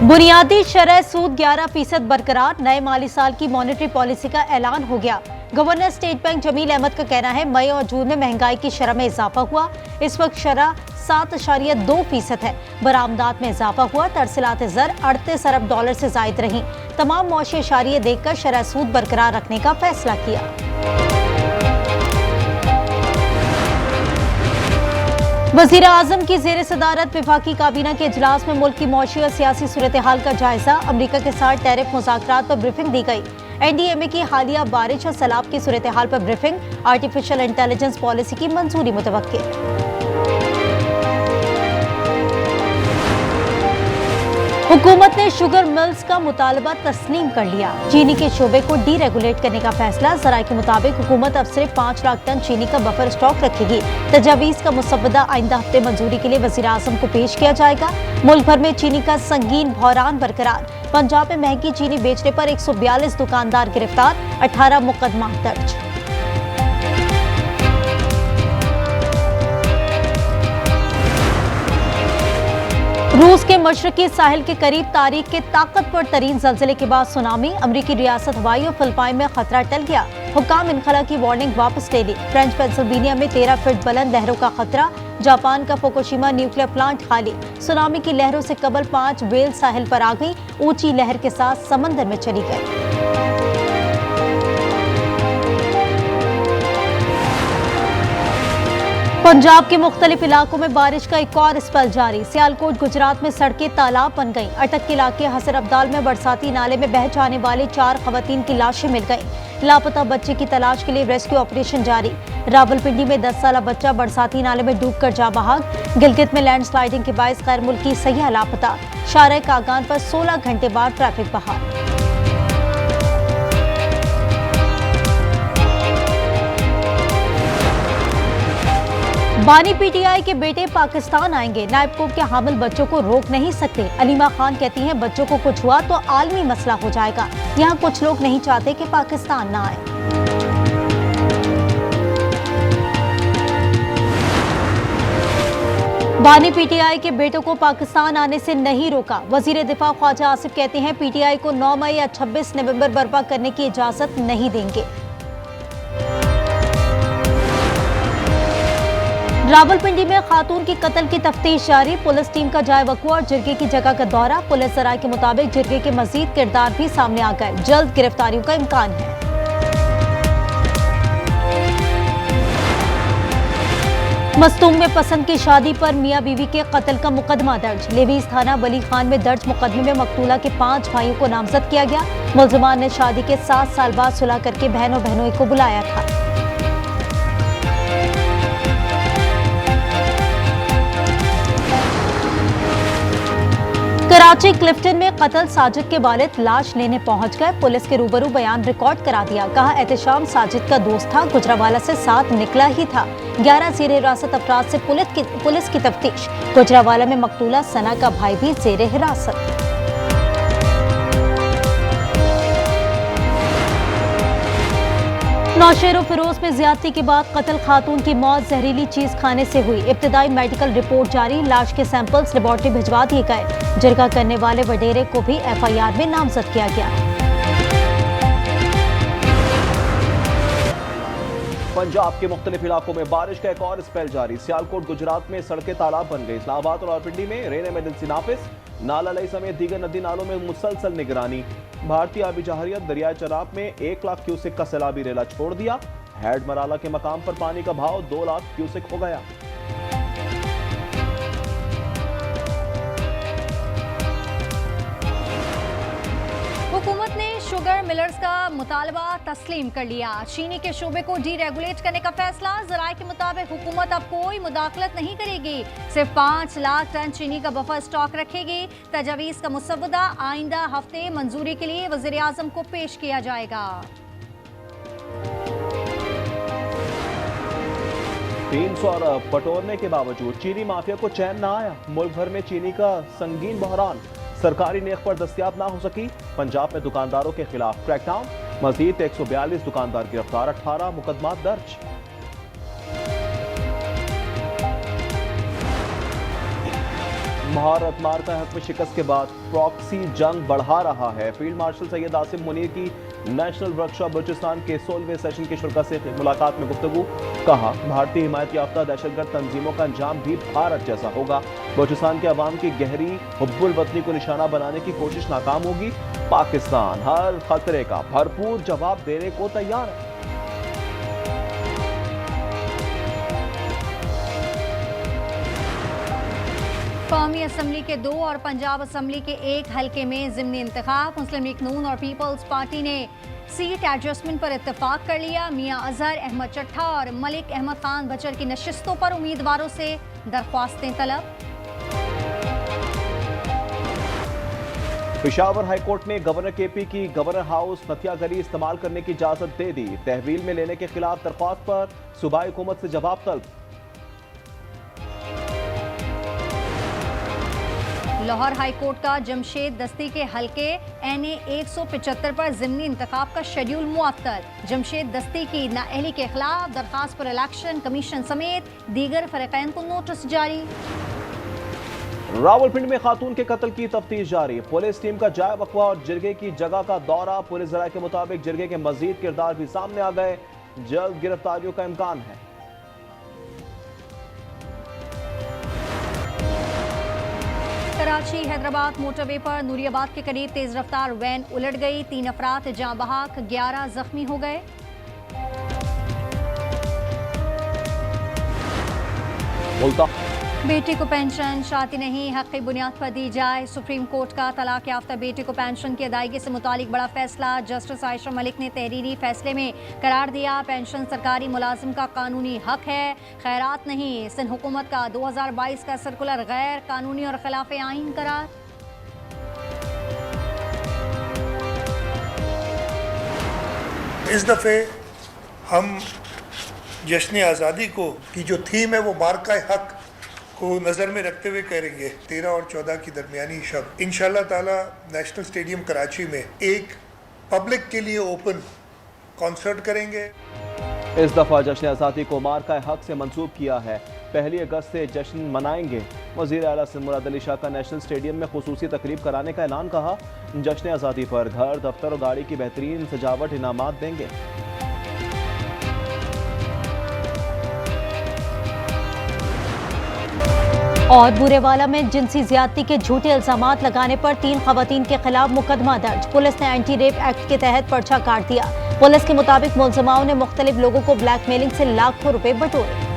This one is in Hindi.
बुनियादी शरह सूद 11% बरकरार, नए माली साल की मॉनेटरी पॉलिसी का ऐलान हो गया। Governor state bank Jamil Ahmed का कहना है मई और जून में महंगाई की शरह में इजाफा हुआ। इस वक्त शरह 7.2% है। बरामदात में इजाफा हुआ। तरसीलात ज़र 38 अरब डॉलर से जायद रही। तमाम मौशी इशारिये देखकर शरह सूद बरकरार रखने का फैसला किया। वज़ीर आज़म की ज़ेर सदारत वफाकी काबीना के इजलास में मुल्क की मौशी और सियासी सूरत हाल का जायजा। अमरीका के साथ टैरिफ मुज़ाकरात पर ब्रीफिंग दी गई। NDMA की हालिया बारिश और सैलाब की सूरत हाल पर ब्रीफिंग। आर्टिफिशियल इंटेलिजेंस पॉलिसी की मंजूरी मुतवक्किल। हुकूमत ने शुगर मिल्स का मुतालबा तस्लीम कर लिया। चीनी के शोबे को डीरेगुलेट करने का फैसला। ज़राए के मुताबिक हुकूमत अब सिर्फ 5 लाख टन चीनी का बफर स्टॉक रखेगी। तजावीज़ का मुसव्वदा आइंदा हफ्ते मंजूरी के लिए वज़ीर आज़म को पेश किया जाएगा। मुल्क भर में चीनी का संगीन बहरान बरकरार। पंजाब में महंगी चीनी बेचने पर 142 दुकानदार गिरफ्तार, 18 मुकदमा दर्ज। रूस के मशरकी साहिल के करीब तारीख के ताकतवर तरीन जल्जले के बाद सुनामी। अमरीकी रियासत हवाई और फिलिपाइन में खतरा टल गया। हुक्काम इनखला की वार्निंग वापस ले ली। फ्रेंच पेंसिल्वेनिया में 13 फीट बुलंद लहरों का खतरा। जापान का फुकुशिमा न्यूक्लियर प्लांट खाली। सुनामी की लहरों से कबल 5 व्हेल साहिल पर आ गई। ऊंची लहर के साथ समंदर में चली गई। पंजाब के मुख्तलिफ इलाकों में बारिश का एक और स्पेल जारी। सियालकोट गुजरात में सड़कें तालाब बन गईं। अटक के इलाके हसर अब्दाल में बरसाती नाले में बह जाने वाले 4 खवातीन की लाशें मिल गईं। लापता बच्चे की तलाश के लिए रेस्क्यू ऑपरेशन जारी। रावलपिंडी में 10 साला बच्चा बरसाती नाले में डूबकर जा बहाक। गिलगित में लैंडस्लाइडिंग के बायस गैर मुल्की सैयाह लापता। शाहराह कागान पर 16 घंटे बाद ट्रैफिक बहाल। बानी PTI के बेटे पाकिस्तान आएंगे। नायब कोब के हामिल बच्चों को रोक नहीं सकते। अलीमा खान कहती हैं बच्चों को कुछ हुआ तो आलमी मसला हो जाएगा। यहाँ कुछ लोग नहीं चाहते कि पाकिस्तान ना आए। बानी PTI के बेटों को पाकिस्तान आने से नहीं रोका। वजीर दिफा ख्वाजा आसिफ कहते हैं PTI को 9 मई या 26 नवंबर बर्पा करने की इजाजत नहीं देंगे। रावलपिंडी में खातून की कत्ल की तफ्तीश जारी। पुलिस टीम का जाए वकूआ और जिरगे की जगह का दौरा। पुलिस ज़राए के मुताबिक जिरगे के मजीद किरदार भी सामने आ गए। जल्द गिरफ्तारियों का इम्कान है। मस्तूम में पसंद की शादी पर मियां बीवी के कत्ल का मुकदमा दर्ज। लेवीज थाना बली खान में दर्ज मुकदमे में मकतूला के 5 भाइयों को नामजद किया गया। मुलजमान ने शादी के 7 साल बाद सुलह करके बहनों बहनोई को बुलाया था। कराची क्लिफ्टन में कत्ल साजिद के वालिद लाश लेने पहुंच गए। पुलिस के रूबरू बयान रिकॉर्ड करा दिया। कहा एहतशाम साजिद का दोस्त था, गुजरावाला से साथ निकला ही था। 11 ज़ेर हिरासत अफराद से पुलिस की तफ्तीश। गुजरावाला में मकतूला सना का भाई भी ज़ेर हिरासत। नौशेरो फिरोज में ज्यादती के बाद कत्ल खातून की मौत जहरीली चीज खाने से हुई। इब्तिदाई मेडिकल रिपोर्ट जारी। लाश के सैंपल्स लेबोरेटरी भिजवा दिए गए। जिरगा करने वाले वडेरे को भी FIR में नामजद किया गया। पंजाब के मुख्तलिफ इलाकों में बारिश का एक और स्पेल जारी। सियालकोट गुजरात में सड़कें तालाब बन गई। इस्लामाबाद और रावलपिंडी में रेन इमरजेंसी नाफिज। नाला लई समेत दीगर नदी नालों में मुसलसल निगरानी। भारतीय आबी जहारियत दरियाए चनाब में 1 लाख क्यूसेक का सैलाबी रेला छोड़ दिया। हैड मराला के मकाम पर पानी का भाव 2 लाख क्यूसेक हो गया। हुकूमत ने शुगर मिलर्स का मुतालबा तस्लीम कर लिया। चीनी के शोबे को डीरेगुलेट करने का फैसला। ज़राए के मुताबिक हुकूमत अब कोई मुदाखलत नहीं करेगी। सिर्फ 5 लाख टन चीनी का बफर स्टॉक रखेगी। तजावीज़ का मुसव्वदा आइंदा हफ्ते मंजूरी के लिए वज़ीर आज़म को पेश किया जाएगा। 300 अरब बटोरने के बावजूद चीनी माफिया को चैन न आया। मुल्क भर में चीनी का संगीन बहरान। सरकारी नेक पर दस्तयाब ना हो सकी। पंजाब में दुकानदारों के खिलाफ क्रैकडाउन। मजीद 142 दुकानदार गिरफ्तार, 18 मुकदमा दर्ज। भारत मार्का हक में शिकस्त के बाद प्रॉक्सी जंग बढ़ा रहा है। फील्ड मार्शल सैयद आसिम मुनीर की नेशनल वर्कशॉप बलूचिस्तान के 16वें सेशन के शुरा से मुलाकात में गुफ्तगू। कहा, भारतीय हिमायत याफ्ता दहशतगर्द तंजीमों का अंजाम भी भारत जैसा होगा। बलूचिस्तान के अवाम की गहरी हुब्बुल वतनी को निशाना बनाने की कोशिश नाकाम होगी। पाकिस्तान हर खतरे का भरपूर जवाब देने को तैयार है। कौमी असम्बली के 2 और पंजाब असम्बली के 1 हलके में ज़िमनी इंतखाब। मुस्लिम लीग नून और पीपल्स पार्टी ने सीट एडजस्टमेंट पर इत्तेफाक कर लिया। मियां अजहर अहमद चट्ठा और मलिक अहमद खान बचर की नशिस्तों पर उम्मीदवारों से दरख्वास्तें तलब। पेशावर हाईकोर्ट ने गवर्नर केपी की गवर्नर हाउस नथिया गली इस्तेमाल करने की इजाजत दे दी। तहवील में लेने के खिलाफ दरख्वास्त पर सूबाई हुकूमत से जवाब तलब। लाहौर हाईकोर्ट का जमशेद दस्ती के हलके NA 175 पर ज़िमनी इंतखाब का शेड्यूल मुअत्तल। जमशेद दस्ती की नाअहली के खिलाफ दरखास्त पर इलेक्शन कमीशन समेत दीगर फरीकैन को नोटिस जारी। रावलपिंडी में खातून के कत्ल की तफ्तीश जारी। पुलिस टीम का जाए वकवा और जिरगे की जगह का दौरा। पुलिस जराये के मुताबिक जिरगे के मजीद किरदार भी सामने आ गए। जल्द गिरफ्तारियों का इम्कान है। कराची हैदराबाद मोटरवे पर नूरियाबाद के करीब तेज रफ्तार वैन उलट गई। 3 अफराद जाँ बहक, 11 जख्मी हो गए। बेटी को पेंशन शादी नहीं, हक की बुनियाद पर दी जाए। सुप्रीम कोर्ट का तलाक याफ्ता बेटी को पेंशन की अदायगी से मुतालिक बड़ा फैसला। जस्टिस आयशा मलिक ने तहरीरी फैसले में करार दिया, पेंशन सरकारी मुलाजिम का कानूनी हक है, खैरात नहीं। सिंध हुकूमत का 2022 का सर्कुलर गैर कानूनी और खिलाफ आईन करार। इस दफ़े हम जश्न आज़ादी को की जो थीम है वो मार्का हक को नज़र में रखते हुए करेंगे। 13 और 14 की दरमियानी शब इंशाल्लाह ताला नेशनल स्टेडियम कराची में एक पब्लिक के लिए ओपन कॉन्सर्ट करेंगे। इस दफ़ा जश्न आज़ादी को मार्का हक से मंसूब किया है। 1 अगस्त से जश्न मनाएंगे। वज़ीर आला सिंध मुराद अली शाह का नेशनल स्टेडियम में खुसूसी तकरीब कराने का ऐलान। कहा, जश्न आज़ादी पर घर, दफ्तर और गाड़ी की बेहतरीन सजावट इनामात देंगे। और बुरेवाला में जिनसी ज्यादती के झूठे इल्जामात लगाने पर 3 खवातीन के खिलाफ मुकदमा दर्ज। पुलिस ने एंटी रेप एक्ट के तहत पर्चा काट दिया। पुलिस के मुताबिक मुलजमाओं ने मुख्तलिफ लोगों को ब्लैकमेलिंग से लाखों रुपए बटोरे।